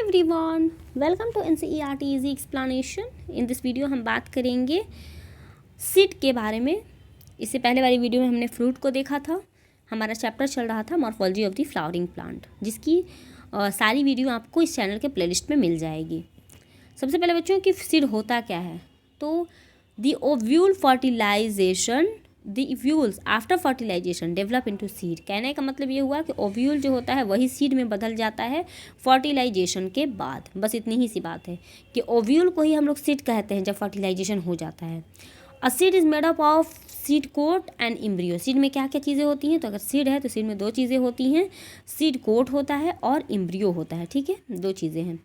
Everyone, welcome to NCERT easy explanation. In this video हम बात करेंगे सीड के बारे में। इससे पहले वाली वीडियो में हमने फ्रूट को देखा था। हमारा चैप्टर चल रहा था morphology of the flowering plant, जिसकी सारी वीडियो आपको इस चैनल के प्लेलिस्ट में मिल जाएगी। सबसे पहले बच्चों कि सीड होता क्या है, तो the ovule fertilisation the ovules after fertilisation develop into seed. कहने का मतलब ये हुआ कि ओव्यूल जो होता है वही सीड में बदल जाता है फर्टिलाइजेशन के बाद। बस इतनी ही सी बात है कि ओव्यूल को ही हम लोग सीड कहते हैं जब फर्टिलाइजेशन हो जाता है। A seed is made up of seed coat and embryo. Seed में क्या क्या चीज़ें होती हैं, तो अगर सीड है तो सीड में दो चीज़ें होती हैं, सीड कोट होता है और इम्ब्रियो होता है। ठीक है, दो चीज़ें हैं।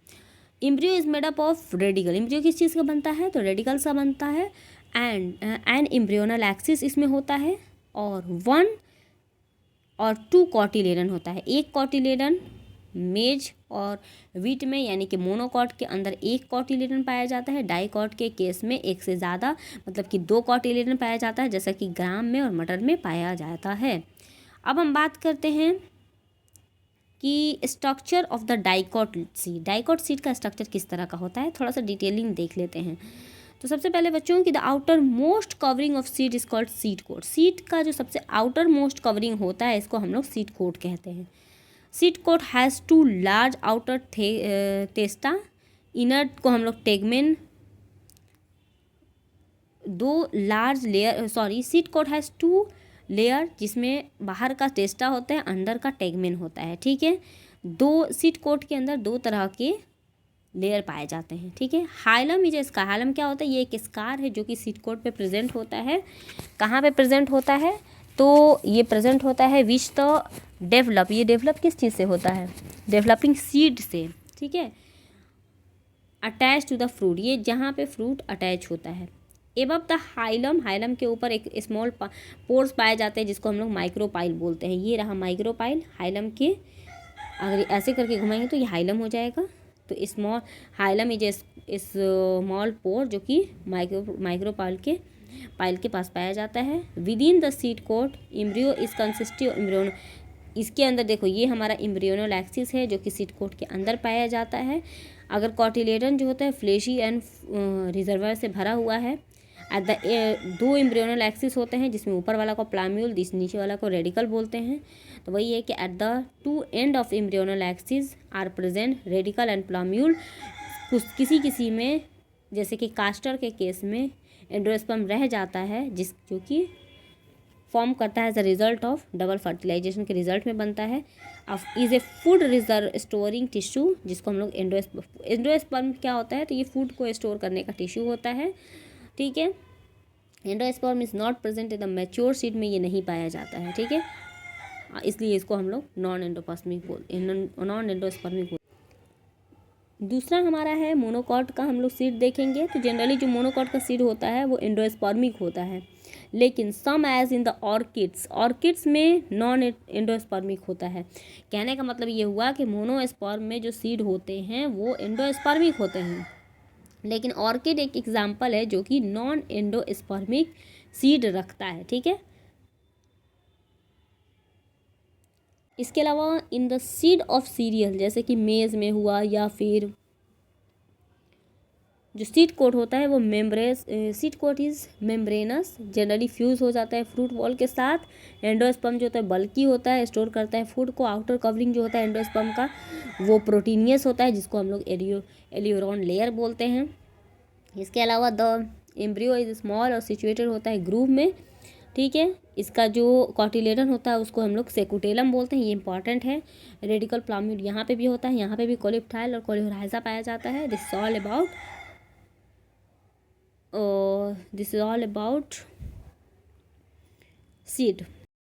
Embryo is made up of radical. Embryo किस चीज़ का बनता है, तो रेडिकल सा बनता है। एंड एम्ब्रियोनल एक्सिस इसमें होता है, और 1 और 2 कॉटिलेडन होता है। एक कॉटिलेडन मेज और वीट में यानी कि मोनोकॉट के अंदर एक कॉटिलेडन पाया जाता है। डाइकॉट के केस में एक से ज़्यादा मतलब कि 2 कॉटिलेडन पाया जाता है, जैसा कि ग्राम में और मटर में पाया जाता है। अब हम बात करते हैं कि structure of the dicot seed. Dicot seed का स्ट्रक्चर किस तरह का होता है, थोड़ा सा डिटेलिंग देख लेते हैं। तो सबसे पहले बच्चों की the outermost covering of seed is called seed coat. Seed का जो सबसे आउटर मोस्ट कवरिंग होता है इसको हम लोग सीड कोट कहते हैं। Seed coat has 2 large outer testa. Inner को हम लोग tegmen, 2 large layer seed coat has 2 layer, जिसमें बाहर का टेस्टा होता है, अंदर का टेगमेन होता है। ठीक है, सीड कोट के अंदर 2 तरह के लेयर पाए जाते हैं। ठीक है, हाइलम इज स्कार। हाइलम क्या होता है, ये एक स्कार है जो कि सीड कोट पे प्रेजेंट होता है। कहाँ पे प्रेजेंट होता है, तो ये प्रेजेंट होता है विच द डेवलप। ये डेवलप किस चीज़ से होता है, डेवलपिंग सीड से। ठीक है, अटैच टू द फ्रूट, ये जहाँ पे फ्रूट अटैच होता है। एबव द हाइलम, हाइलम के ऊपर एक स्मॉल पोर्स पाए जाते हैं जिसको हम लोग माइक्रोपाइल बोलते हैं। ये रहा माइक्रोपाइल हाइलम के, अगर ऐसे करके घुमाएंगे तो ये हाइलम हो जाएगा। तो small hilum is small pore जो कि माइक्रोपाइल के पास पाया जाता है। Within the seed coat embryo is consist of embryon. इसके अंदर देखो, ये हमारा इम्ब्रियोनल एक्सिस है जो कि सीड कोट के अंदर पाया जाता है। अगर कॉटिलेडन जो होता है फ्लेशी एंड रिजर्वर से भरा हुआ है। एट द 2 इम्ब्रियोनल एक्सिस होते हैं, जिसमें ऊपर वाला को प्लाम्यूल, नीचे वाला को रेडिकल बोलते हैं। तो वही है कि at the 2 end of embryonal axis are present radicle and plumule. किसी में जैसे कि कास्टर के केस में एंडोस्पर्म रह जाता है, जो कि फॉर्म करता है as a result of double fertilisation के रिजल्ट में बनता है। Is a food reserve storing tissue, जिसको हम लोग एंडोस्पर्म क्या होता है, तो ये फूड को स्टोर करने का टिश्यू होता है। ठीक है, endosperm is not present in the mature seed में, ये नहीं पाया जाता है। ठीक है, इसलिए इसको हम लोग नॉन एंडोस्पर्मिक बोलते। दूसरा हमारा है मोनोकॉट का, हम लोग सीड देखेंगे तो जनरली जो मोनोकॉट का सीड होता है वो एंडोस्पर्मिक होता है, लेकिन सम एज इन द ऑर्किड्स में नॉन एंडोस्पर्मिक होता है। कहने का मतलब ये हुआ कि मोनोस्पर्म में जो सीड होते हैं वो एंडोस्पर्मिक होते हैं, लेकिन ऑर्किड एक एग्जाम्पल है जो कि नॉन एंडोस्पर्मिक सीड रखता है। ठीक है, इसके अलावा इन द सीड ऑफ सीरियल जैसे कि मेज में हुआ, या फिर जो सीड कोट होता है वो seed coat is membranous, generally fuse हो जाता है फ्रूट वॉल के साथ। एंडोस्पर्म जो होता है बल्की होता है, स्टोर करता है फूड को। आउटर कवरिंग जो होता है एंडोस्पर्म का वो प्रोटीनियस होता है, जिसको हम लोग एलियोरॉन लेयर बोलते हैं। इसके अलावा द एम्ब्रियो इज स्मॉल और सिचुएटेड होता है ग्रूव में। ठीक है, इसका जो कॉटिलेडन होता है उसको हम लोग सेकुटेलम बोलते हैं, ये इंपॉर्टेंट है। रेडिकल प्लाम्यूल यहाँ पे भी होता है, यहाँ पे भी कोलिप्टाइल और कोलियोराइजा पाया जाता है। This is all about seed.